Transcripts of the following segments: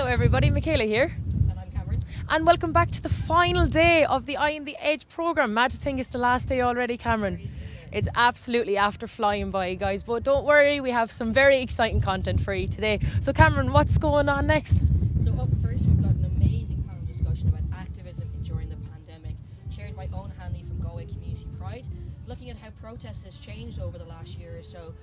Hello everybody, Michaela here. And I'm Cameron. And welcome back to the final day of the Eye on the Edge programme. Mad to think it's the last day already, Cameron. Crazy, isn't it? It's absolutely after flying by, guys. But don't worry, we have some very exciting content for you today. So Cameron, what's going on next? So up first, we've got an amazing panel discussion about activism during the pandemic, chaired by Owen Hanley from Galway Community Pride, looking at how protest has changed over the last year or so,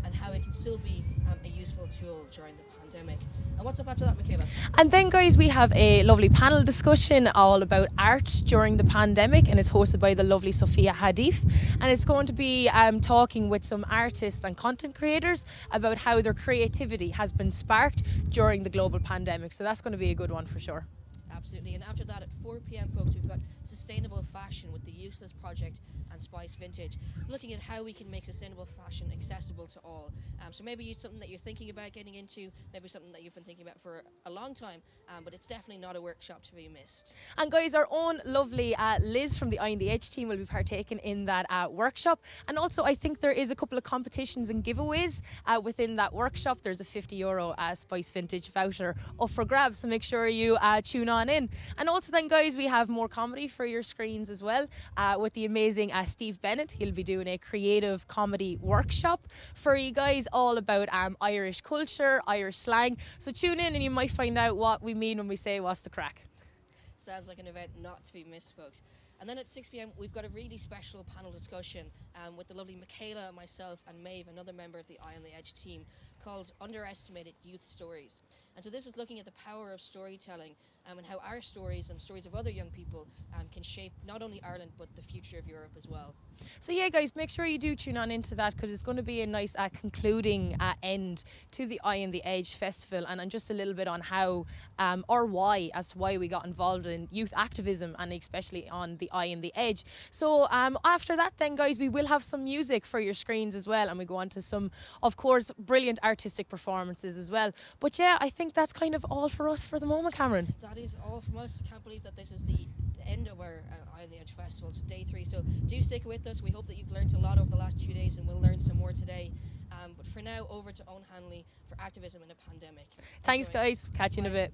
and how it can still be a useful tool during the pandemic. And what's up after that, Michaela? And then, guys, we have a lovely panel discussion all about art during the pandemic, and it's hosted by the lovely Sophia Hadif. And it's going to be talking with some artists and content creators about how their creativity has been sparked during the global pandemic. So that's going to be a good one for sure. Absolutely. And after that, at 4 p.m, folks, we've got Sustainable Fashion with the Useless Project and Spice Vintage, looking at how we can make sustainable fashion accessible to all. So maybe it's something that you're thinking about getting into, maybe something that you've been thinking about for a long time, but it's definitely not a workshop to be missed. And guys, our own lovely Liz from the Eye on the Edge team will be partaking in that workshop. And also, I think there is a couple of competitions and giveaways within that workshop. There's a €50 Spice Vintage voucher up for grabs, so make sure you tune on in. And also then, guys, we have more comedy for your screens as well with the amazing Steve Bennett. He'll be doing a creative comedy workshop for you guys, all about Irish culture, Irish slang. So tune in and you might find out what we mean when we say what's the crack. Sounds like an event not to be missed, folks. And then at 6 p.m, we've got a really special panel discussion with the lovely Michaela, myself, and Maeve, another member of the Eye on the Edge team, called Underestimated Youth Stories. And so this is looking at the power of storytelling and how our stories and stories of other young people can shape not only Ireland but the future of Europe as well. So yeah, guys, make sure you do tune on into that, because it's going to be a nice concluding end to the Eye on the Edge festival, and just a little bit on how or why, as to why we got involved in youth activism, and especially on the Eye on the Edge. So after that then, guys, we will have some music for your screens as well, and we go on to some, of course, brilliant artistic performances as well. But yeah, I think that's kind of all for us for the moment, Cameron. That is all from us. Can't believe that this is the end of our Eye on the Edge festival. It's day 3, so do stick with us. We hope that you've learned a lot over the last 2 days, and we'll learn some more today. But for now, over to Owen Hanley for activism in a pandemic. Thanks, guys. Catch you in a bit.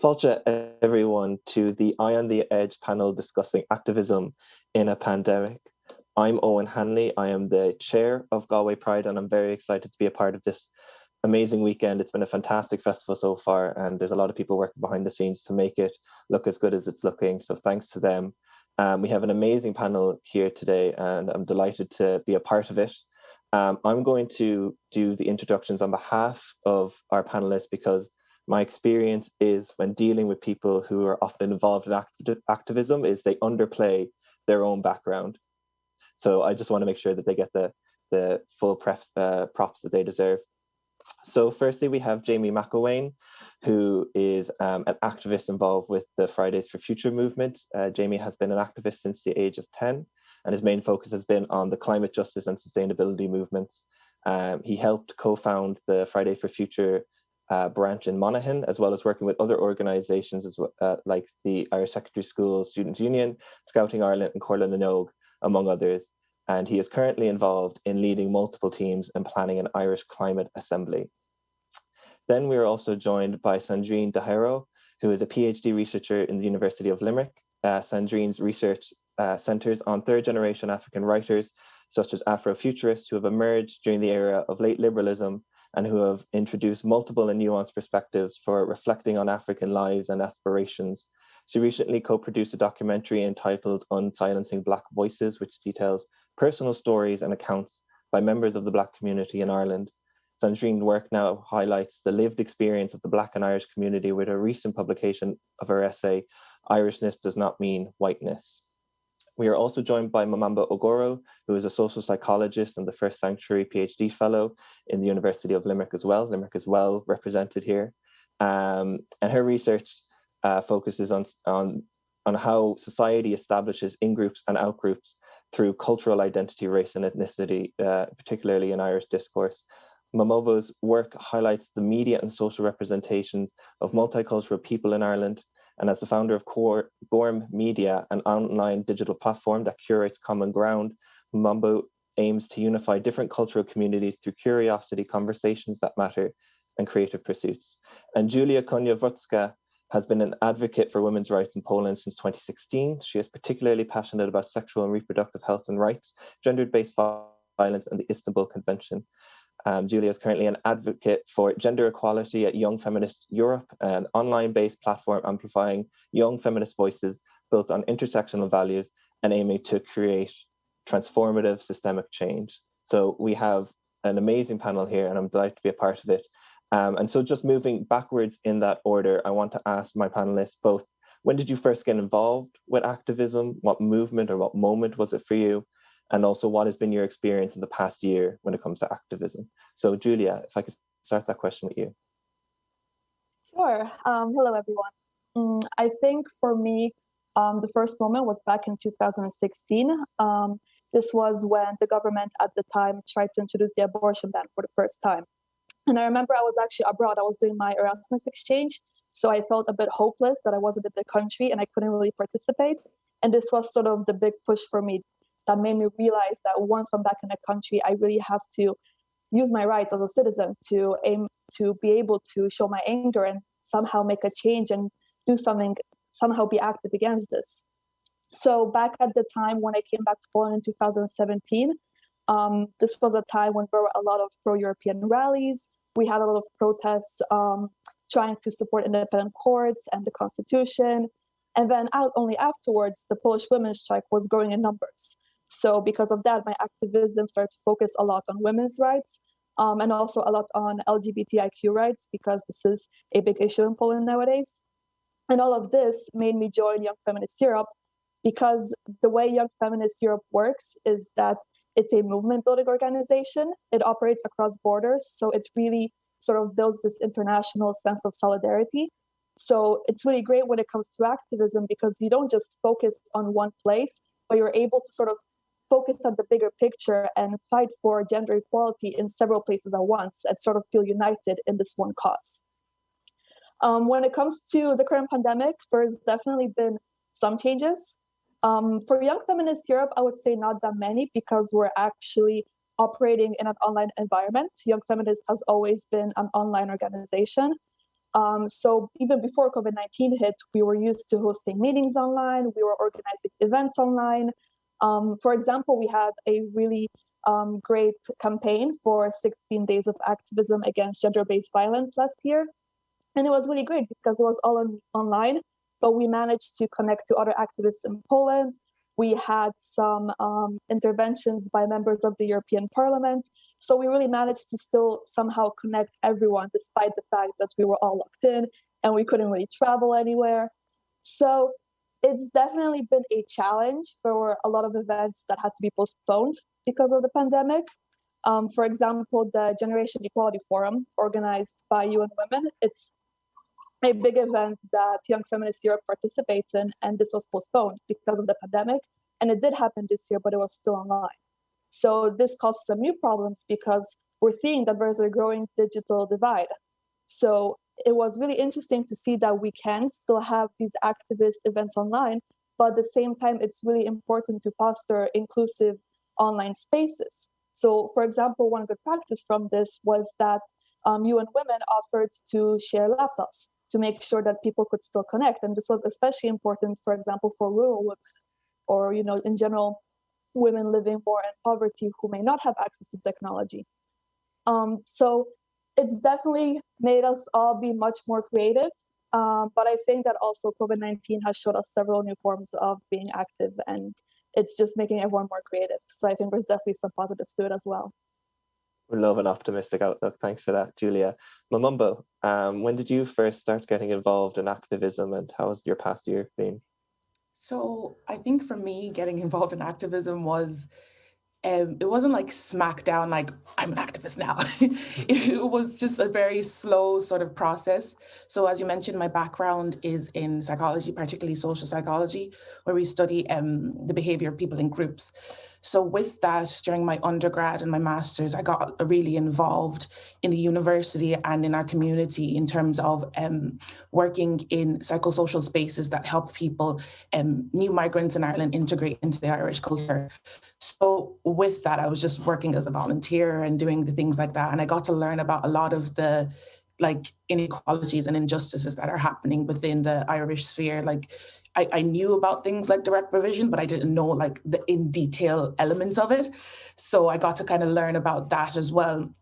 Fáilte everyone to the Eye on the Edge panel discussing activism in a pandemic. I'm Owen Hanley. I am the chair of Galway Pride, and I'm very excited to be a part of this amazing weekend. It's been a fantastic festival so far, and there's a lot of people working behind the scenes to make it look as good as it's looking. So thanks to them. We have an amazing panel here today, and I'm delighted to be a part of it. I'm going to do the introductions on behalf of our panelists, because my experience is when dealing with people who are often involved in activism is they underplay their own background. So I just want to make sure that they get the full props that they deserve. So firstly, we have Jamie McElwain, who is an activist involved with the Fridays for Future movement. Jamie has been an activist since the age of 10, and his main focus has been on the climate justice and sustainability movements. He helped co-found the Friday for Future branch in Monaghan, as well as working with other organisations like the Irish Secondary School Students' Union, Scouting Ireland, and Corlan and Og, among others. And he is currently involved in leading multiple teams and planning an Irish climate assembly. Then we are also joined by Sandrine Dahero, who is a PhD researcher in the University of Limerick. Sandrine's research centres on third-generation African writers, such as Afrofuturists, who have emerged during the era of late liberalism and who have introduced multiple and nuanced perspectives for reflecting on African lives and aspirations. She recently co-produced a documentary entitled Unsilencing Black Voices, which details personal stories and accounts by members of the Black community in Ireland. Sandrine's work now highlights the lived experience of the Black and Irish community with a recent publication of her essay, Irishness Does Not Mean Whiteness. We are also joined by Mamamba Ogoro, who is a social psychologist and the First Sanctuary PhD fellow in the University of Limerick as well. Limerick is well represented here. And her research focuses on how society establishes in-groups and out-groups through cultural identity, race, and ethnicity, particularly in Irish discourse. Mamoba's work highlights the media and social representations of multicultural people in Ireland, and as the founder of Gorm Media, an online digital platform that curates common ground, Mambo aims to unify different cultural communities through curiosity, conversations that matter, and creative pursuits. And Julia Koniowska has been an advocate for women's rights in Poland since 2016. She is particularly passionate about sexual and reproductive health and rights, gender-based violence, and the Istanbul Convention. Julia is currently an advocate for gender equality at Young Feminist Europe, an online-based platform amplifying young feminist voices built on intersectional values and aiming to create transformative systemic change. So we have an amazing panel here, and I'm delighted to be a part of it. And so just moving backwards in that order, I want to ask my panelists both, when did you first get involved with activism? What movement or what moment was it for you? And also, what has been your experience in the past year when it comes to activism? So Julia, if I could start that question with you. Sure. Hello, everyone. I think for me, the first moment was back in 2016. This was when the government at the time tried to introduce the abortion ban for the first time. And I remember I was actually abroad. I was doing my Erasmus exchange. So I felt a bit hopeless that I wasn't in the country and I couldn't really participate. And this was sort of the big push for me that made me realize that once I'm back in the country, I really have to use my rights as a citizen to aim to be able to show my anger and somehow make a change and do something, somehow be active against this. So back at the time when I came back to Poland in 2017, this was a time when there were a lot of pro-European rallies. We had a lot of protests trying to support independent courts and the constitution. And then only afterwards, the Polish women's strike was growing in numbers. So because of that, my activism started to focus a lot on women's rights and also a lot on LGBTIQ rights, because this is a big issue in Poland nowadays. And all of this made me join Young Feminist Europe, because the way Young Feminist Europe works is that it's a movement building organization. It operates across borders. So it really sort of builds this international sense of solidarity. So it's really great when it comes to activism, because you don't just focus on one place, but you're able to sort of focus on the bigger picture and fight for gender equality in several places at once and sort of feel united in this one cause. When it comes to the current pandemic, there's definitely been some changes. For Young Feminist Europe, I would say not that many, because we're actually operating in an online environment. Young Feminist has always been an online organization. So even before COVID-19 hit, we were used to hosting meetings online. We were organizing events online. For example, we had a really great campaign for 16 days of activism against gender-based violence last year. And it was really great because it was all online, but we managed to connect to other activists in Poland. We had some interventions by members of the European Parliament. So we really managed to still somehow connect everyone, despite the fact that we were all locked in and we couldn't really travel anywhere. So it's definitely been a challenge. There were a lot of events that had to be postponed because of the pandemic. For example, the Generation Equality Forum, organized by UN Women, it's a big event that Young Feminist Europe participates in, and this was postponed because of the pandemic. And it did happen this year, but it was still online. So this caused some new problems because we're seeing that there's a growing digital divide. So it was really interesting to see that we can still have these activist events online, but at the same time, it's really important to foster inclusive online spaces. So, for example, one good practice from this was that UN Women offered to share laptops to make sure that people could still connect. And this was especially important, for example, for rural women, or, you know, in general, women living more in poverty who may not have access to technology. So it's definitely made us all be much more creative. But I think that also COVID-19 has showed us several new forms of being active, and it's just making everyone more creative. So I think there's definitely some positives to it as well. We love an optimistic outlook. Thanks for that, Julia. Mamumbo, when did you first start getting involved in activism, and how has your past year been? So I think for me, getting involved in activism was, it wasn't like smack down, like I'm an activist now. It was just a very slow sort of process. So as you mentioned, my background is in psychology, particularly social psychology, where we study the behavior of people in groups. So with that, during my undergrad and my master's, I got really involved in the university and in our community in terms of working in psychosocial spaces that help people, new migrants in Ireland, integrate into the Irish culture. So with that, I was just working as a volunteer and doing the things like that. And I got to learn about a lot of the inequalities and injustices that are happening within the Irish sphere. I knew about things like direct provision, but I didn't know the in detail elements of it. So I got to kind of learn about that as well.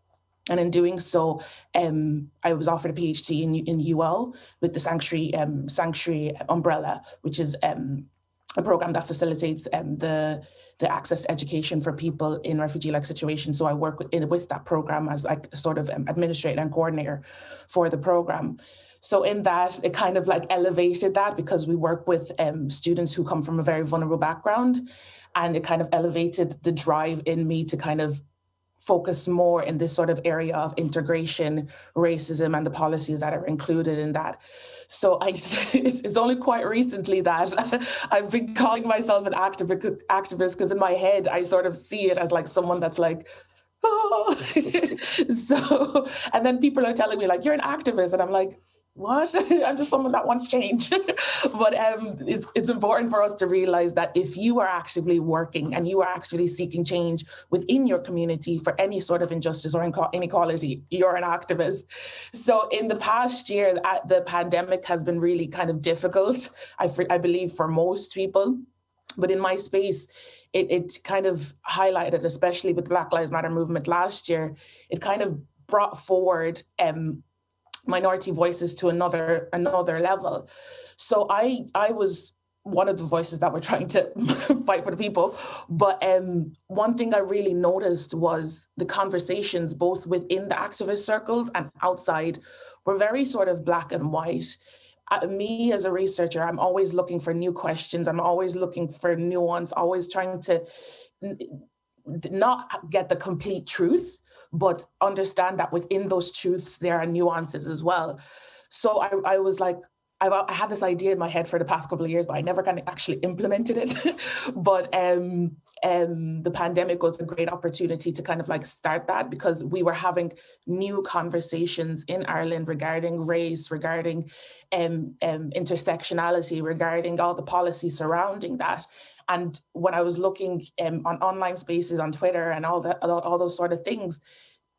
And in doing so, I was offered a PhD in UL with the Sanctuary umbrella, which is a program that facilitates the access to education for people in refugee-like situations. So I work with that program as sort of administrator and coordinator for the program. So in that, it kind of elevated that, because we work with students who come from a very vulnerable background, and it kind of elevated the drive in me to kind of focus more in this sort of area of integration, racism, and the policies that are included in that. So it's only quite recently that I've been calling myself an activist, because in my head, I sort of see it as someone that's oh. So, and then people are telling me you're an activist, and I'm like, what? I'm just someone that wants change. But it's important for us to realize that if you are actively working and you are actually seeking change within your community for any sort of injustice or inequality, you're an activist. So in the past year, the pandemic has been really kind of difficult, I believe, for most people. But in my space, it kind of highlighted, especially with Black Lives Matter movement last year, it kind of brought forward minority voices to another level. So I was one of the voices that were trying to fight for the people. But one thing I really noticed was the conversations, both within the activist circles and outside, were very sort of black and white. Me as a researcher, I'm always looking for new questions. I'm always looking for nuance, always trying to not get the complete truth, but understand that within those truths, there are nuances as well. So I was like, I had this idea in my head for the past couple of years, but I never kind of actually implemented it. But the pandemic was a great opportunity to kind of start that, because we were having new conversations in Ireland regarding race, regarding intersectionality, regarding all the policy surrounding that. And when I was looking on online spaces on Twitter and all those sort of things,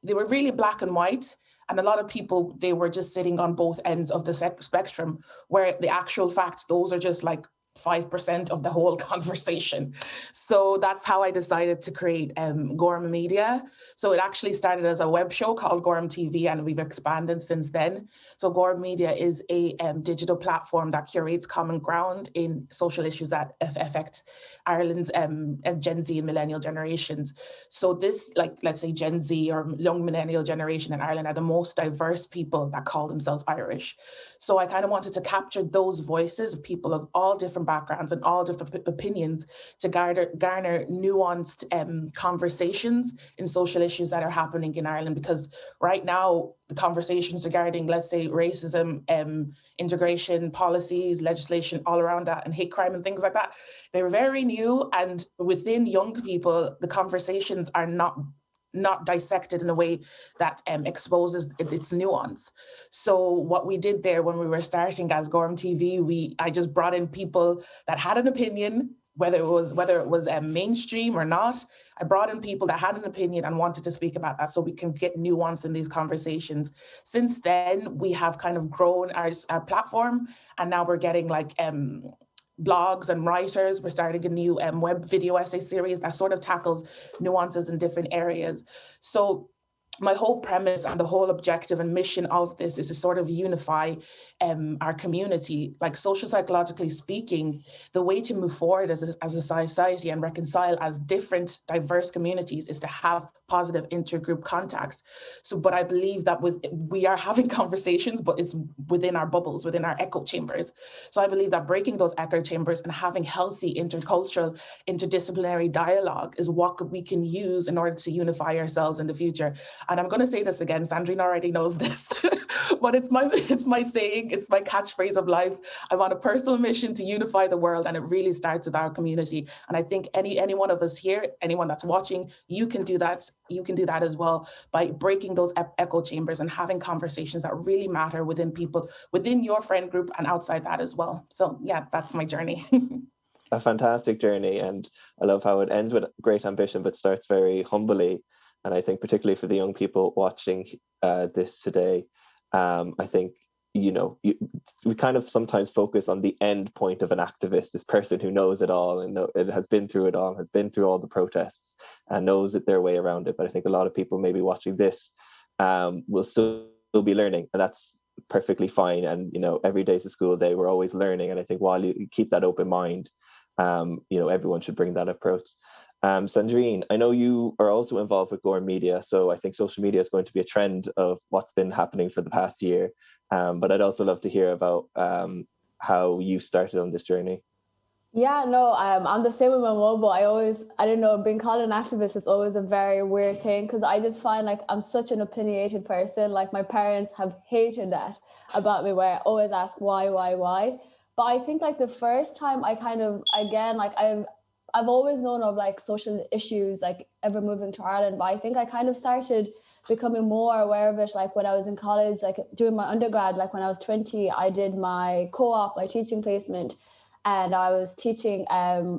they were really black and white. And a lot of people, they were just sitting on both ends of the spectrum, where the actual fact, those are just 5% of the whole conversation. So that's how I decided to create Gorm Media. So it actually started as a web show called Gorm TV, and we've expanded since then. So Gorm Media is a digital platform that curates common ground in social issues that affect Ireland's Gen Z and millennial generations. So this, let's say Gen Z or young millennial generation in Ireland are the most diverse people that call themselves Irish. So I kind of wanted to capture those voices of people of all different backgrounds and all different opinions to garner nuanced conversations in social issues that are happening in Ireland. Because right now, the conversations regarding, let's say, racism, integration policies, legislation all around that, and hate crime and things like that, they're very new. And within young people, the conversations are not dissected in a way that exposes its nuance. So what we did there when we were starting as Gorm TV, I just brought in people that had an opinion, whether it was mainstream or not. I brought in people that had an opinion and wanted to speak about that, so we can get nuance in these conversations. Since then, we have kind of grown our platform, and now we're getting blogs and writers. We're starting a new web video essay series that sort of tackles nuances in different areas. So my whole premise and the whole objective and mission of this is to sort of unify our community. Social psychologically speaking, the way to move forward as a society and reconcile as different diverse communities is to have positive intergroup contact. So, but I believe that we are having conversations, but it's within our bubbles, within our echo chambers. So I believe that breaking those echo chambers and having healthy intercultural, interdisciplinary dialogue is what we can use in order to unify ourselves in the future. And I'm going to say this again, Sandrine already knows this, but it's my saying, it's my catchphrase of life. I'm on a personal mission to unify the world, and it really starts with our community. And I think any one of us here, anyone that's watching, you can do that. You can do that as well by breaking those echo chambers and having conversations that really matter within people, within your friend group and outside that as well. So yeah, that's my journey. A fantastic journey, and I love how it ends with great ambition but starts very humbly. And I think particularly for the young people watching this today, I think we kind of sometimes focus on the end point of an activist, this person who knows it all and it has been through it all, has been through all the protests and knows it their way around it. But I think a lot of people maybe watching this will still be learning, and that's perfectly fine. And every day's a school day. We're always learning, and I think while you keep that open mind, everyone should bring that approach. Sandrine, I know you are also involved with Gore Media, so I think social media is going to be a trend of what's been happening for the past year. But I'd also love to hear about how you started on this journey. Yeah, no, I'm the same with my mobile. I don't know, being called an activist is always a very weird thing, because I just find like I'm such an opinionated person. Like my parents have hated that about me, where I always ask why. But I think like the first time I kind of, again, like I've always known of like social issues, like ever moving to Ireland, but I think I kind of started becoming more aware of it like when I was in college, like during my undergrad. Like when I was 20, I did my co-op, my teaching placement, and I was teaching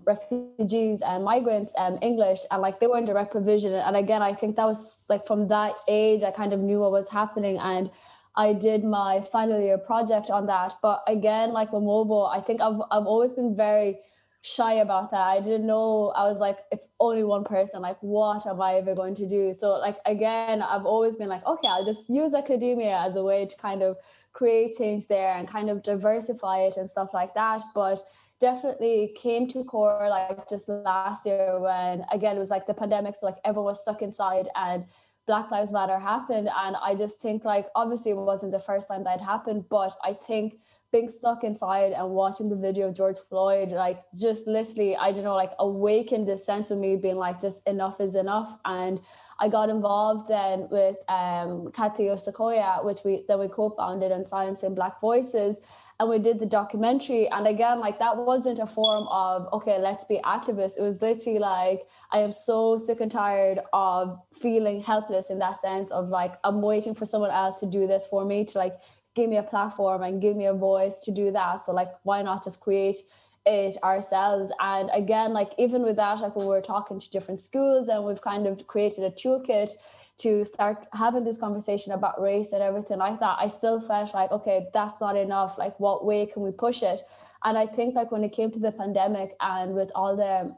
refugees and migrants English, and like they were in direct provision. And again, I think that was like from that age I kind of knew what was happening, and I did my final year project on that. But again, like with mobile, I think I've always been very shy about that. I didn't know. I was like, it's only one person, like what am I ever going to do? So like again, I've always been like, okay, I'll just use academia as a way to kind of create change there and kind of diversify it and stuff like that. But definitely came to core like just last year, when again it was like the pandemic, so like everyone was stuck inside and Black Lives Matter happened. And I just think like obviously it wasn't the first time that happened, but I think being stuck inside and watching the video of George Floyd, like just literally, I don't know, like awakened this sense of me being like, just enough is enough. And I got involved then with Kathy Osakoya, which we co-founded, and Silencing Black Voices. And we did the documentary. And again, like that wasn't a form of, okay, let's be activists. It was literally like, I am so sick and tired of feeling helpless in that sense of like, I'm waiting for someone else to do this for me, to like give me a platform and give me a voice to do that. So like, why not just create it ourselves? And again, like even with that, like when we're talking to different schools, and we've kind of created a toolkit to start having this conversation about race and everything like that, I still felt like, okay, that's not enough. Like what way can we push it? And I think like when it came to the pandemic and with all the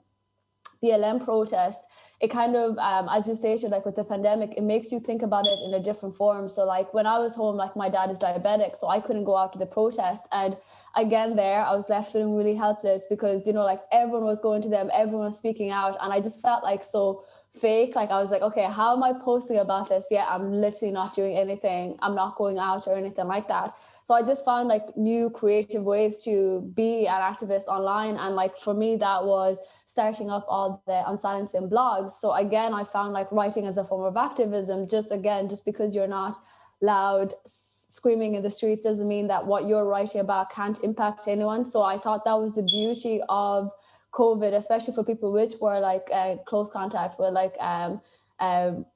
BLM protest, it kind of, as you stated, like with the pandemic, it makes you think about it in a different form. So like when I was home, like my dad is diabetic, so I couldn't go out to the protest. And again, there, I was left feeling really helpless because, like everyone was going to them, everyone was speaking out. And I just felt like so fake. Like I was like, okay, how am I posting about this? Yeah, I'm literally not doing anything. I'm not going out or anything like that. So I just found like new creative ways to be an activist online. And like for me, that was starting up all the Unsilencing blogs. So again, I found like writing as a form of activism, just because you're not loud screaming in the streets doesn't mean that what you're writing about can't impact anyone. So I thought that was the beauty of COVID, especially for people which were like close contact with like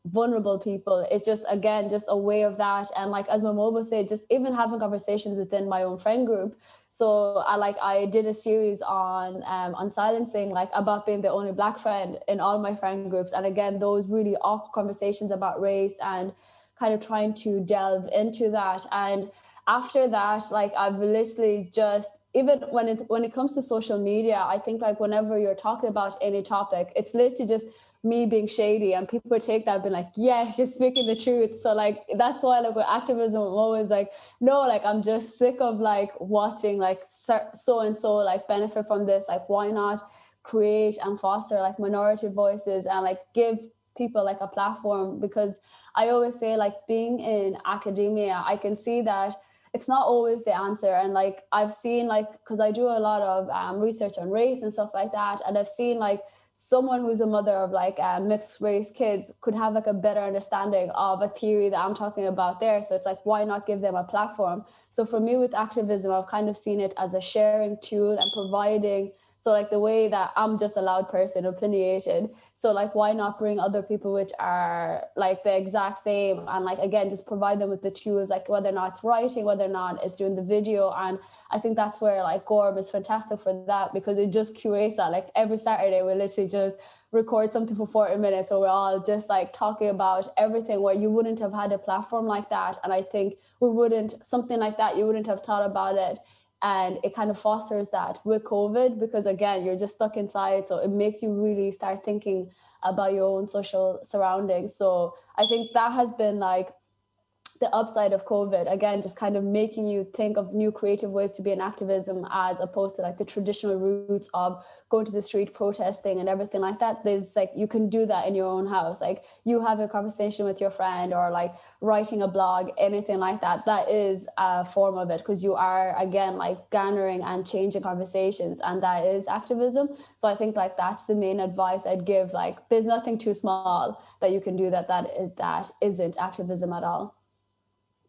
vulnerable people. It's just, again, just a way of that. And like as Mamoba said, just even having conversations within my own friend group. So I did a series on silencing, like about being the only Black friend in all my friend groups. And again, those really awkward conversations about race and kind of trying to delve into that. And after that, like I've literally just, even when it comes to social media, I think like whenever you're talking about any topic, it's literally just me being shady, and people take that and be like, yeah, she's speaking the truth. So like that's why like with activism, I'm always like, no, like I'm just sick of like watching like so and so like benefit from this. Like why not create and foster like minority voices and like give people like a platform, because I always say like being in academia, I can see that it's not always the answer. And like I've seen, like, because I do a lot of research on race and stuff like that, and I've seen like someone who's a mother of like mixed race kids could have like a better understanding of a theory that I'm talking about there. So it's like, why not give them a platform? So for me with activism, I've kind of seen it as a sharing tool and providing. So like the way that I'm just a loud person, opinionated. So like, why not bring other people which are like the exact same, and like, again, just provide them with the tools, like whether or not it's writing, whether or not it's doing the video. And I think that's where like Gorb is fantastic for that, because it just curates that. Like every Saturday, we literally just record something for 40 minutes where we're all just like talking about everything, where you wouldn't have had a platform like that. And I think something like that, you wouldn't have thought about it. And it kind of fosters that with COVID, because again, you're just stuck inside. So it makes you really start thinking about your own social surroundings. So I think that has been like the upside of COVID, again, just kind of making you think of new creative ways to be in activism, as opposed to like the traditional routes of going to the street protesting and everything like that. There's like, you can do that in your own house. Like you have a conversation with your friend, or like writing a blog, anything like that. That is a form of it, because you are, again, like garnering and changing conversations, and that is activism. So I think like that's the main advice I'd give. Like there's nothing too small that you can do that isn't activism at all.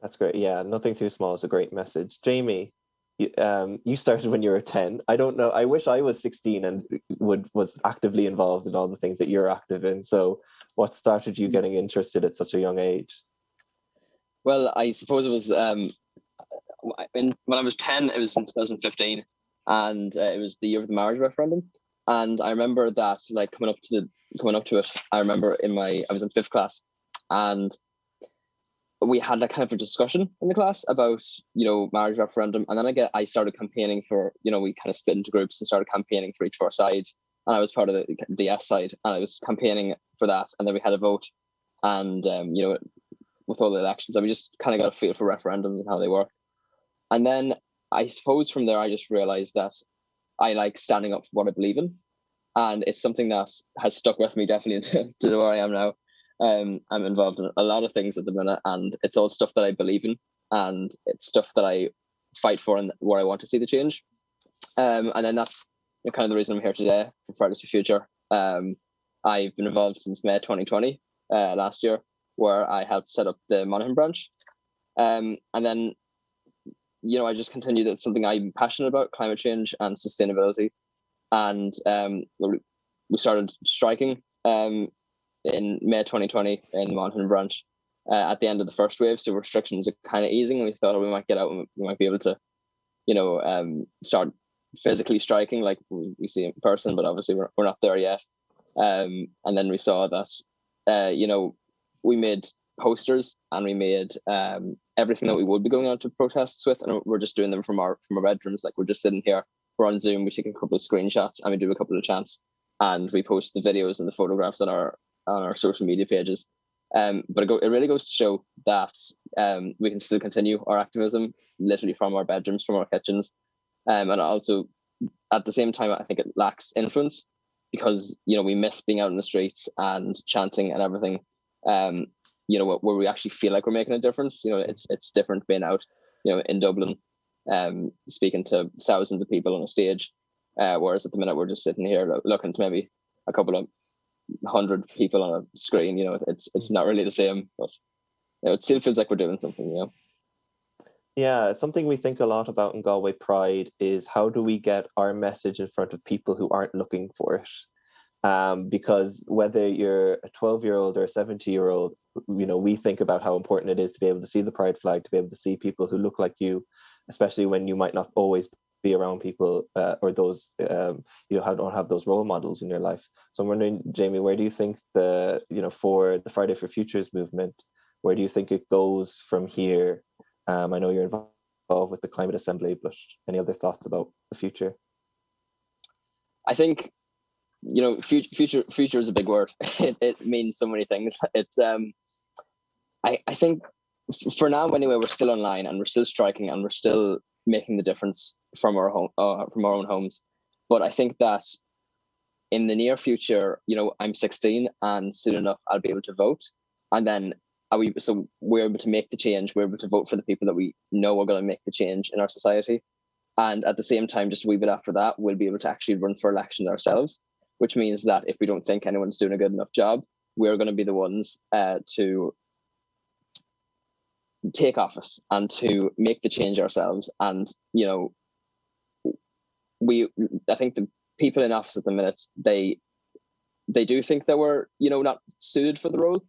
That's great. Yeah, nothing too small is a great message. Jamie, you started when you were 10. I don't know. I wish I was 16 and was actively involved in all the things that you're active in. So what started you getting interested at such a young age? Well, I suppose it was when I was 10, it was in 2015, and it was the year of the marriage referendum. And I remember that, like, coming up to it, I remember I was in 5th class, and we had like kind of a discussion in the class about, marriage referendum. And then I started campaigning for, we kind of split into groups and started campaigning for each of our sides. And I was part of the yes side, and I was campaigning for that. And then we had a vote, and, with all the elections, and we just kind of got a feel for referendums and how they work. And then I suppose from there, I just realized that I like standing up for what I believe in. And it's something that has stuck with me definitely to where I am now. I'm involved in a lot of things at the minute, and it's all stuff that I believe in, and it's stuff that I fight for and where I want to see the change. And then that's kind of the reason I'm here today for Fridays for Future. I've been involved since May 2020, last year, where I helped set up the Monaghan branch. And then, I just continued. It's something I'm passionate about, climate change and sustainability. And we started striking in May 2020 in the Monaghan branch at the end of the first wave. So restrictions are kind of easing, and we thought we might get out and we might be able to, start physically striking like we see in person, but obviously we're not there yet. And then we saw that, we made posters, and we made everything that we would be going out to protests with, and we're just doing them from our bedrooms. Like, we're just sitting here, we're on Zoom, we take a couple of screenshots, and we do a couple of chants, and we post the videos and the photographs on our social media pages. But it really goes to show that we can still continue our activism literally from our bedrooms, from our kitchens. And also, at the same time, I think it lacks influence, because, we miss being out in the streets and chanting and everything, where we actually feel like we're making a difference. It's different being out, in Dublin, speaking to thousands of people on a stage, whereas at the minute we're just sitting here looking to maybe a couple of 100 people on a screen. It's not really the same, but it still feels like we're doing something. Yeah, something we think a lot about in Galway Pride is how do we get our message in front of people who aren't looking for it? Because whether you're a 12-year-old or a 70-year-old, we think about how important it is to be able to see the Pride flag, to be able to see people who look like you, especially when you might not always be around people or those don't have those role models in your life. So I'm wondering, Jamie, where do you think for the Friday for Futures movement, where do you think it goes from here? I know you're involved with the Climate Assembly, but any other thoughts about the future? I think, future is a big word. It means so many things. It's I think for now anyway, we're still online, and we're still striking, and we're still making the difference from our own homes. But I think that in the near future, I'm 16 and soon enough I'll be able to vote. And then we're able to make the change. We're able to vote for the people that we know are going to make the change in our society. And at the same time, just a wee bit after that, we'll be able to actually run for elections ourselves, which means that if we don't think anyone's doing a good enough job, we're going to be the ones to take office and to make the change ourselves. And, I think the people in office at the minute, they do think that we're, not suited for the role.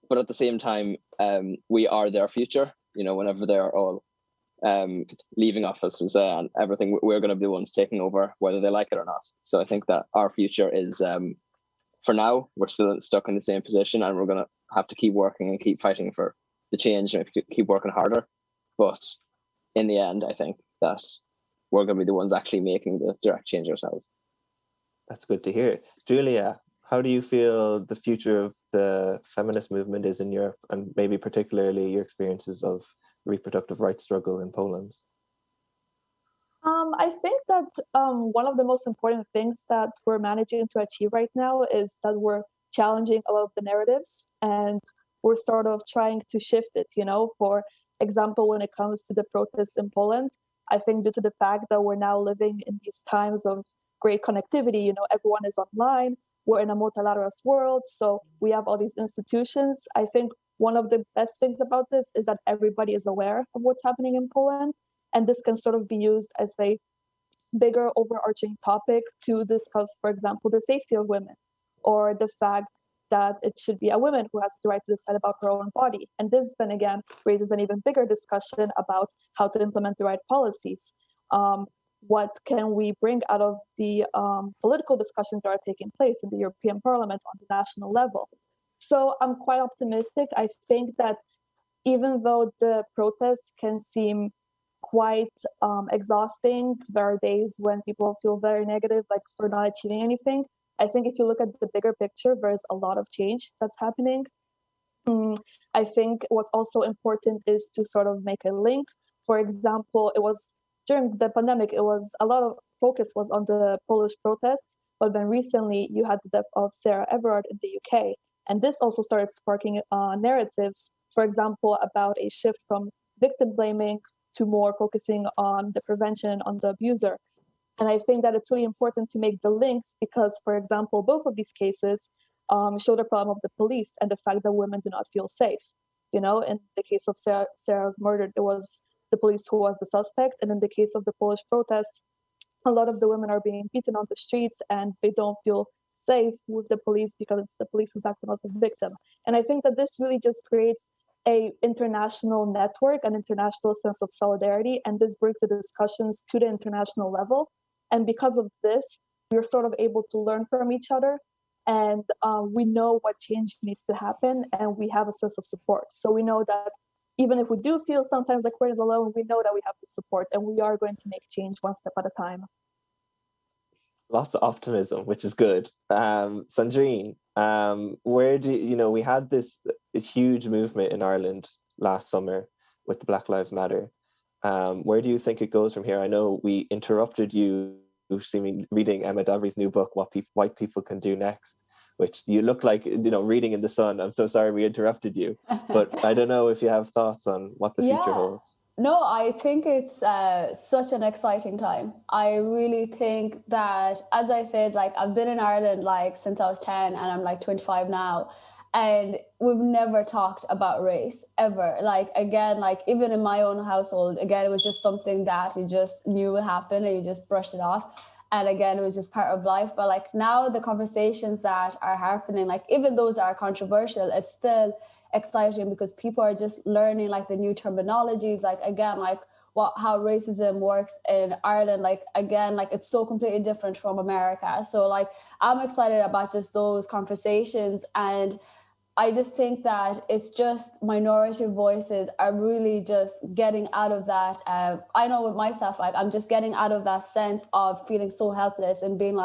But at the same time, we are their future, whenever they're all leaving office and everything, we're going to be the ones taking over, whether they like it or not. So I think that our future is, for now, we're still stuck in the same position, and we're going to have to keep working and keep fighting for the change and keep working harder. But in the end, I think that we're going to be the ones actually making the direct change ourselves. That's good to hear. Julia, how do you feel the future of the feminist movement is in Europe, and maybe particularly your experiences of reproductive rights struggle in Poland? I think that one of the most important things that we're managing to achieve right now is that we're challenging a lot of the narratives, and we're sort of trying to shift it, For example, when it comes to the protests in Poland, I think due to the fact that we're now living in these times of great connectivity, everyone is online, we're in a multilateral world, so we have all these institutions. I think one of the best things about this is that everybody is aware of what's happening in Poland, and this can sort of be used as a bigger overarching topic to discuss, for example, the safety of women, or the fact that it should be a woman who has the right to decide about her own body. And this then again raises an even bigger discussion about how to implement the right policies. What can we bring out of the political discussions that are taking place in the European Parliament on the national level? So I'm quite optimistic. I think that even though the protests can seem quite exhausting, there are days when people feel very negative, like for not achieving anything. I think if you look at the bigger picture, there's a lot of change that's happening. I think what's also important is to sort of make a link. For example, it was during the pandemic, it was a lot of focus was on the Polish protests, but then recently you had the death of Sarah Everard in the UK. And this also started sparking narratives, for example, about a shift from victim blaming to more focusing on the prevention, on the abuser. And I think that it's really important to make the links because, for example, both of these cases show the problem of the police and the fact that women do not feel safe. In the case of Sarah's murder, it was the police who was the suspect. And in the case of the Polish protests, a lot of the women are being beaten on the streets and they don't feel safe with the police because it's the police who's acting as the victim. And I think that this really just creates a international network, an international sense of solidarity, and this brings the discussions to the international level. And because of this, we're sort of able to learn from each other, and we know what change needs to happen, and we have a sense of support. So we know that even if we do feel sometimes like we're alone, we know that we have the support, and we are going to make change one step at a time. Lots of optimism, which is good. Sandrine, where do we had this huge movement in Ireland last summer with the Black Lives Matter. Where do you think it goes from here? I know we interrupted you reading Emma Dabry's new book, What White People Can Do Next, which you look like reading in the sun. I'm so sorry we interrupted you, but I don't know if you have thoughts on what the future holds. No, I think it's such an exciting time. I really think that, as I said, I've been in Ireland since I was 10 and I'm 25 now. And we've never talked about race ever. Even in my own household, again, it was just something that you just knew would happen and you just brushed it off. And again, it was just part of life. But now the conversations that are happening, even those that are controversial, it's still exciting because people are just learning the new terminologies, how racism works in Ireland. It's so completely different from America. So I'm excited about just those conversations. And I just think that it's just minority voices are really just getting out of that. I know with myself, I'm just getting out of that sense of feeling so helpless and being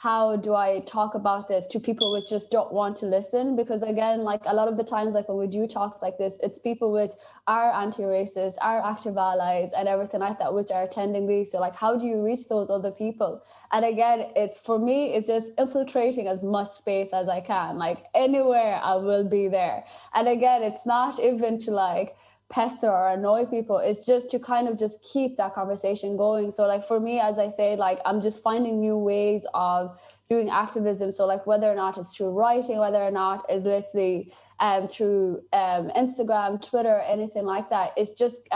how do I talk about this to people which just don't want to listen? Because again, like a lot of the times, like when we do talks like this, it's people which are anti-racist, are active allies and everything like that, which are attending these. So like, how do you reach those other people? And again, it's, for me, it's just infiltrating as much space as I can. Like anywhere I will be there. And again, it's not even to like pester or annoy people, it's just to kind of just keep that conversation going. So like for me, as I say, like I'm just finding new ways of doing activism. So like whether or not it's through writing, whether or not it's literally through Instagram, Twitter, anything like that, it's just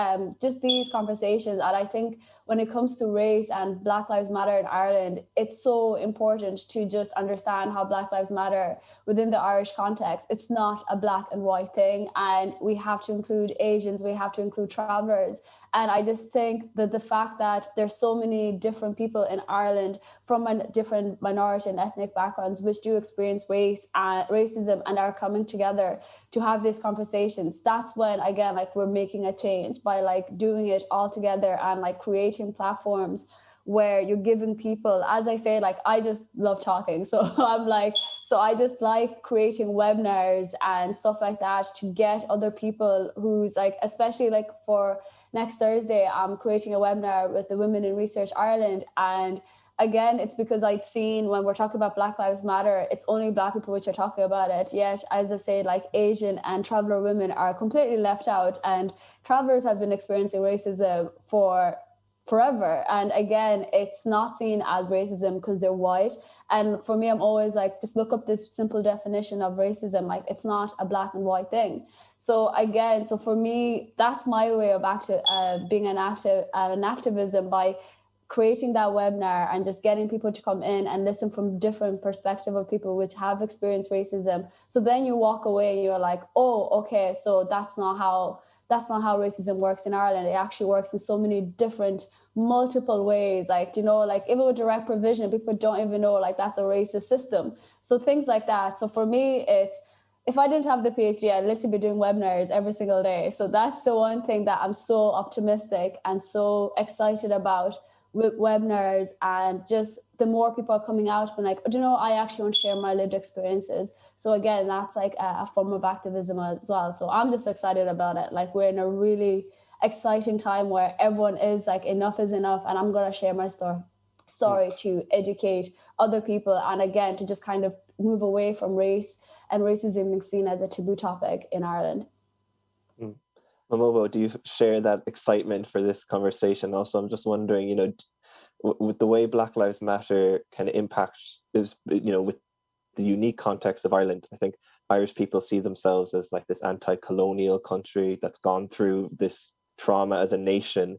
these conversations. And I think when it comes to race and Black Lives Matter in Ireland, it's so important to just understand how Black Lives Matter within the Irish context. It's not a black and white thing, and we have to include Asians, we have to include travelers. And I just think that the fact that there's so many different people in Ireland from different minority and ethnic backgrounds which do experience racism and are coming together to have these conversations, that's when, again, like we're making a change by like doing it all together and like creating platforms where you're giving people, as I say, like I just love talking. So I just like creating webinars and stuff like that to get other people who's like, especially like for next Thursday, I'm creating a webinar with the Women in Research Ireland. And again, it's because I'd seen when we're talking about Black Lives Matter, it's only Black people which are talking about it. Yet, as I say, like Asian and traveler women are completely left out, and travelers have been experiencing racism for forever. And again, it's not seen as racism because they're white. And for me, I'm always like, just look up the simple definition of racism. Like, it's not a black and white thing. So again, so for me, that's my way of being an activism, by creating that webinar and just getting people to come in and listen from different perspective of people which have experienced racism. So then you walk away and you're like, oh, okay, so that's not how racism works in Ireland. It actually works in so many different, multiple ways. Like, you know, like even with direct provision, people don't even know like that's a racist system. So things like that. So for me, it's, if I didn't have the PhD, I'd literally be doing webinars every single day. So that's the one thing that I'm so optimistic and so excited about with webinars. And just the more people are coming out and like, you know, I actually want to share my lived experiences. So again, that's like a form of activism as well. So I'm just excited about it. Like we're in a really exciting time where everyone is like, enough is enough, and I'm going to share my story to educate other people. And again, to just kind of move away from race and racism being seen as a taboo topic in Ireland. Momo, do you share that excitement for this conversation? Also, I'm just wondering, you know, with the way Black Lives Matter can impact, is, you know, with the unique context of Ireland, I think Irish people see themselves as like this anti-colonial country that's gone through this trauma as a nation.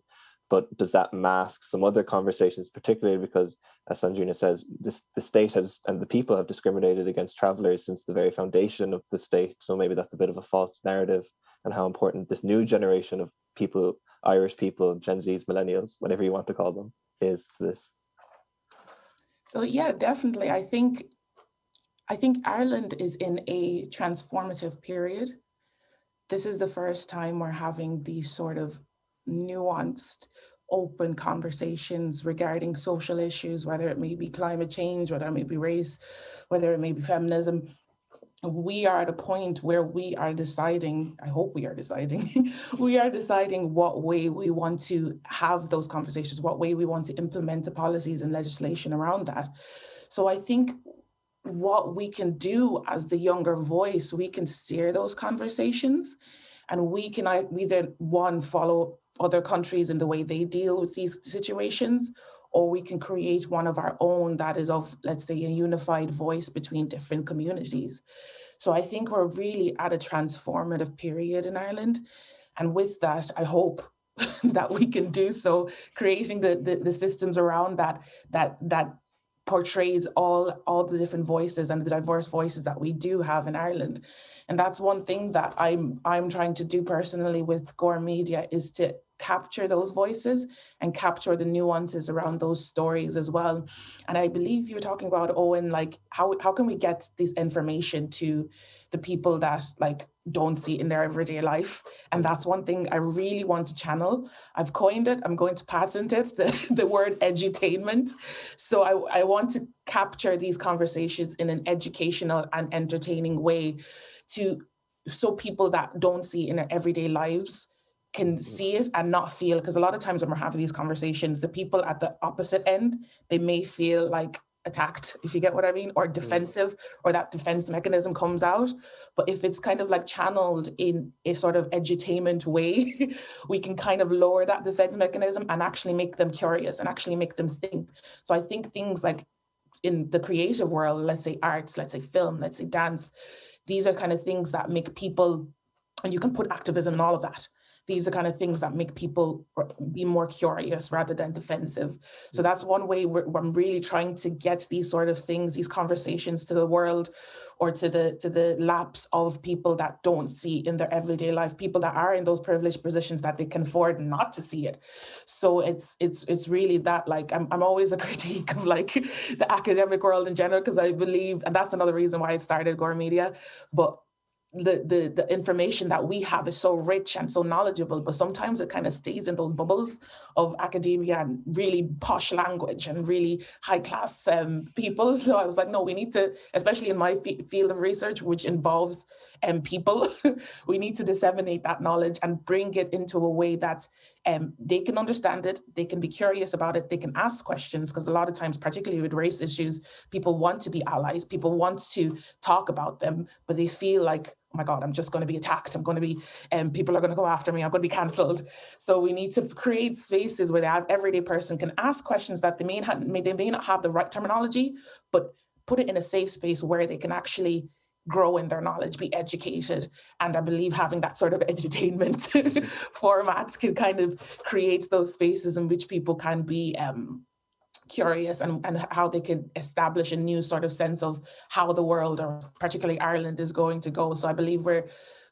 But does that mask some other conversations, particularly because, as Sandrina says, the state has, and the people have discriminated against travellers since the very foundation of the state. So maybe that's a bit of a false narrative, and how important this new generation of people, Irish people, Gen Zs, millennials, whatever you want to call them, is to this. So yeah, definitely. I think Ireland is in a transformative period. This is the first time we're having these sort of nuanced, open conversations regarding social issues, whether it may be climate change, whether it may be race, whether it may be feminism. We are at a point where we are deciding, I hope we are deciding, we are deciding what way we want to have those conversations, what way we want to implement the policies and legislation around that. So I think what we can do as the younger voice, we can steer those conversations, and we can either, one, follow other countries in the way they deal with these situations, or we can create one of our own that is of, let's say, a unified voice between different communities. So I think we're really at a transformative period in Ireland. And with that, I hope that we can do so, creating the systems around that portrays all the different voices and the diverse voices that we do have in Ireland. And that's one thing that I'm trying to do personally with Gore Media, is to capture those voices and capture the nuances around those stories as well. And I believe you're talking about, Owen, like how can we get this information to the people that like don't see in their everyday life. And that's one thing I really want to channel. I've coined it, I'm going to patent it, the word edutainment. So I want to capture these conversations in an educational and entertaining way so people that don't see in their everyday lives can see it and not feel, because a lot of times when we're having these conversations, the people at the opposite end, they may feel like attacked, if you get what I mean, or defensive, or that defense mechanism comes out. But if it's kind of like channeled in a sort of edutainment way, we can kind of lower that defense mechanism and actually make them curious and actually make them think. So I think things like in the creative world, let's say arts, let's say film, let's say dance, these are kind of things that make people, and you can put activism and all of that, these are kind of things that make people be more curious rather than defensive. So that's one way where I'm really trying to get these sort of things, these conversations to the world, or to the laps of people that don't see in their everyday life, people that are in those privileged positions that they can afford not to see it. So it's really that, like, I'm always a critique of like the academic world in general, because I believe, and that's another reason why I started Gore Media, but the information that we have is so rich and so knowledgeable, but sometimes it kind of stays in those bubbles of academia and really posh language and really high class people. So I was like, no, we need to, especially in my field of research, which involves people, we need to disseminate that knowledge and bring it into a way that they can understand it, they can be curious about it, they can ask questions, because a lot of times, particularly with race issues, people want to be allies, people want to talk about them, but they feel like, oh my God, I'm just going to be attacked, I'm going to be, people are going to go after me, I'm going to be cancelled. So we need to create spaces where the everyday person can ask questions that they may not have the right terminology, but put it in a safe space where they can actually grow in their knowledge, be educated. And I believe having that sort of edutainment formats can kind of create those spaces in which people can be curious and how they can establish a new sort of sense of how the world, or particularly Ireland, is going to go. So I believe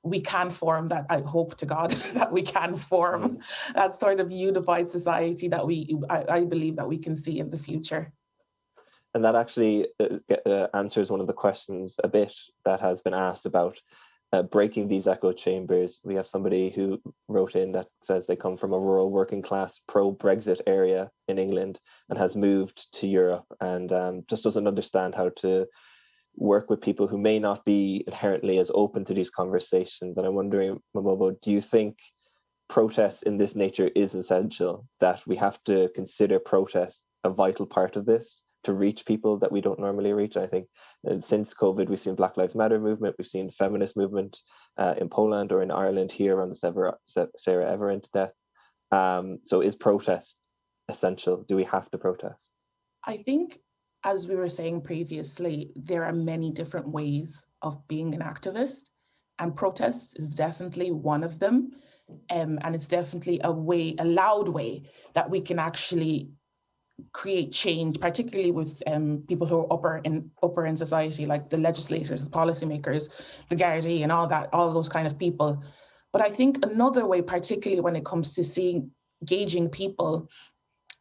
we can form that, I hope to God, that we can form that sort of unified society that I believe that we can see in the future. And that actually answers one of the questions a bit that has been asked about breaking these echo chambers. We have somebody who wrote in that says they come from a rural working class pro-Brexit area in England and has moved to Europe and just doesn't understand how to work with people who may not be inherently as open to these conversations. And I'm wondering, Momobo, do you think protest in this nature is essential, that we have to consider protest a vital part of this to reach people that we don't normally reach? I think since COVID, we've seen Black Lives Matter movement, we've seen feminist movement in Poland or in Ireland here around the Sarah Everett death. So is protest essential? Do we have to protest? I think, as we were saying previously, there are many different ways of being an activist, and protest is definitely one of them. And it's definitely a loud way that we can actually create change, particularly with people who are upper in society, like the legislators, the policymakers, the Gardaí, and all those kind of people. But I think another way, particularly when it comes to gauging people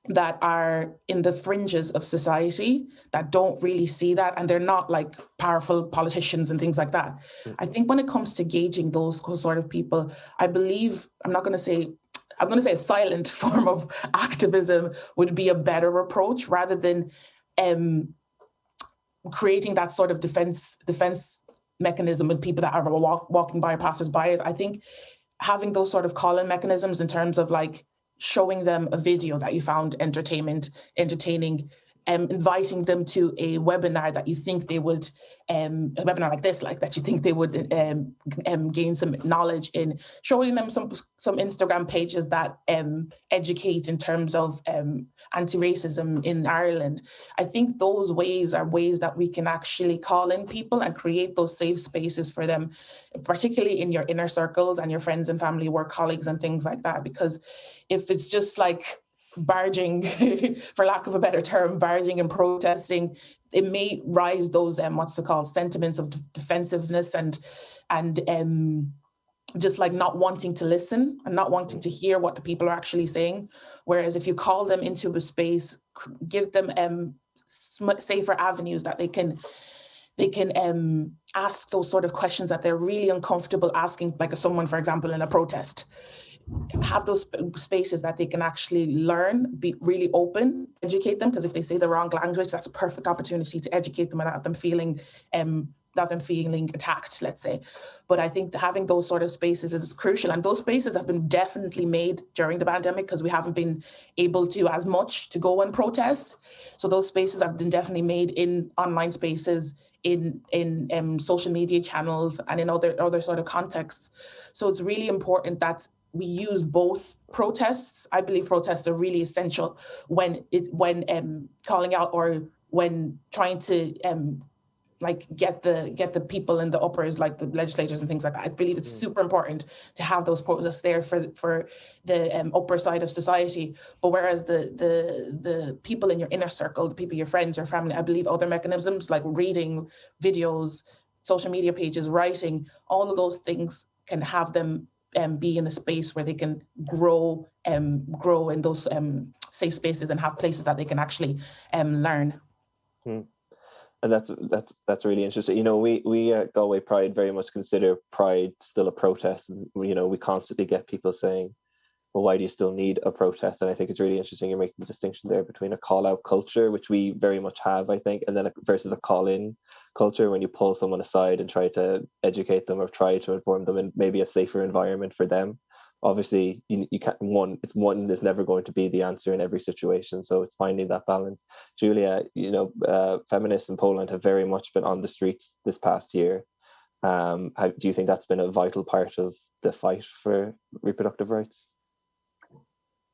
that are in the fringes of society, that don't really see that, and they're not like powerful politicians and things like that. I think when it comes to gauging those sort of people, I believe, I'm going to say a silent form of activism would be a better approach, rather than creating that sort of defense mechanism with people that are walking by, passers-by. I think having those sort of call-in mechanisms in terms of like showing them a video that you found entertaining, inviting them to a webinar that you think they would, a webinar like this, like that you think they would gain some knowledge in, showing them some Instagram pages that educate in terms of anti-racism in Ireland. I think those ways are ways that we can actually call in people and create those safe spaces for them, particularly in your inner circles and your friends and family, work colleagues and things like that. Because if it's just like barging, for lack of a better term, barging and protesting, it may rise those sentiments of defensiveness and just like not wanting to listen and not wanting to hear what the people are actually saying. Whereas if you call them into a space, give them safer avenues that they can they can ask those sort of questions that they're really uncomfortable asking, like someone, for example, in a protest. Have those spaces that they can actually learn, be really open, educate them, because if they say the wrong language, that's a perfect opportunity to educate them without them feeling attacked, let's say. But I think having those sort of spaces is crucial, and those spaces have been definitely made during the pandemic because we haven't been able to as much to go and protest. So those spaces have been definitely made in online spaces, in social media channels, and in other sort of contexts. So it's really important that we use both protests. I believe protests are really essential when calling out or when trying to like get the people in the uppers, like the legislators and things like that. I believe it's super important to have those protests there for the upper side of society. But whereas the people in your inner circle, the people, your friends or family, I believe other mechanisms like reading, videos, social media pages, writing, all of those things can have them be in a space where they can grow in those safe spaces and have places that they can actually learn. And that's really interesting. You know, we at Galway Pride very much consider Pride still a protest. And, you know, we constantly get people saying, well, why do you still need a protest? And I think it's really interesting you're making the distinction there between a call-out culture, which we very much have, I think, and then versus a call-in culture, when you pull someone aside and try to educate them or try to inform them in maybe a safer environment for them. Obviously, you can't, one is never going to be the answer in every situation. So it's finding that balance. Julia, you know, feminists in Poland have very much been on the streets this past year. Do you think that's been a vital part of the fight for reproductive rights?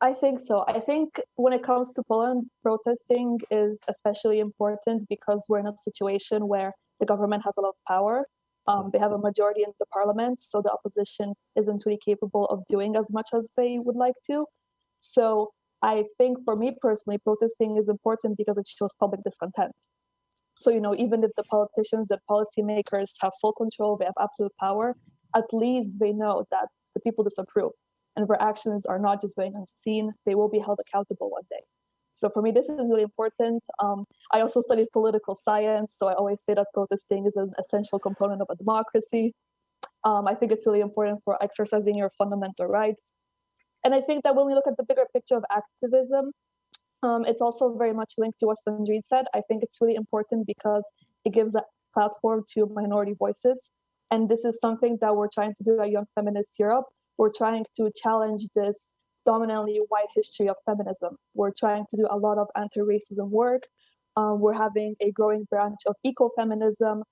I think so. I think when it comes to Poland, protesting is especially important because we're in a situation where the government has a lot of power. They have a majority in the parliament, so the opposition isn't really capable of doing as much as they would like to. So I think for me personally, protesting is important because it shows public discontent. So, you know, even if the politicians and policymakers have full control, they have absolute power, at least they know that the people disapprove. And their actions are not just going unseen, they will be held accountable one day. So for me, this is really important. I also studied political science, so I always say that protesting is an essential component of a democracy. I think it's really important for exercising your fundamental rights. And I think that when we look at the bigger picture of activism, it's also very much linked to what Sandrine said. I think it's really important because it gives a platform to minority voices. And this is something that we're trying to do at Young Feminist Europe. We're trying to challenge this dominantly white history of feminism. We're trying to do a lot of anti-racism work. We're having a growing branch of ecofeminism.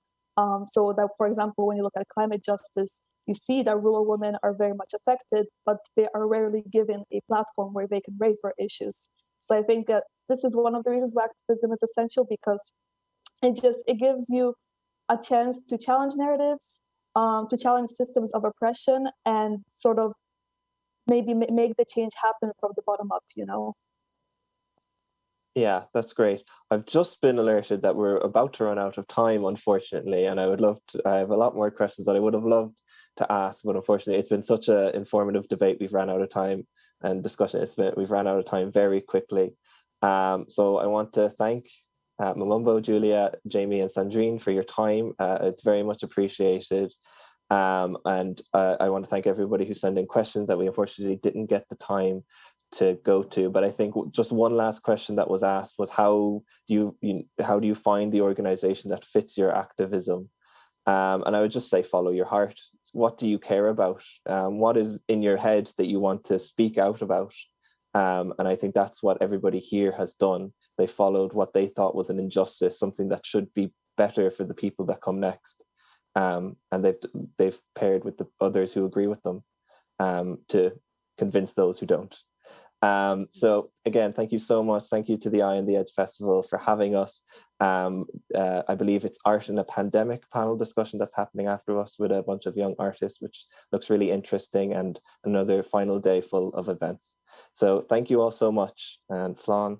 So that, for example, when you look at climate justice, you see that rural women are very much affected, but they are rarely given a platform where they can raise their issues. So I think that this is one of the reasons why activism is essential, because it gives you a chance to challenge narratives, to challenge systems of oppression, and sort of maybe make the change happen from the bottom up, you know? Yeah, that's great. I've just been alerted that we're about to run out of time, unfortunately, and I have a lot more questions that I would have loved to ask, but unfortunately it's been such an informative debate. We've ran out of time and discussion. We've ran out of time very quickly. So I want to thank Mumbo, Julia, Jamie, and Sandrine for your time. It's very much appreciated. And I want to thank everybody who sent in questions that we unfortunately didn't get the time to go to. But I think just one last question that was asked was, how do you find the organization that fits your activism? And I would just say, follow your heart. What do you care about? What is in your head that you want to speak out about? And I think that's what everybody here has done. They followed what they thought was an injustice, something that should be better for the people that come next. And they've paired with the others who agree with them to convince those who don't. So again, thank you so much. Thank you to the Eye on the Edge Festival for having us. I believe it's Art in a Pandemic panel discussion that's happening after us with a bunch of young artists, which looks really interesting, and another final day full of events. So thank you all so much, and Slán.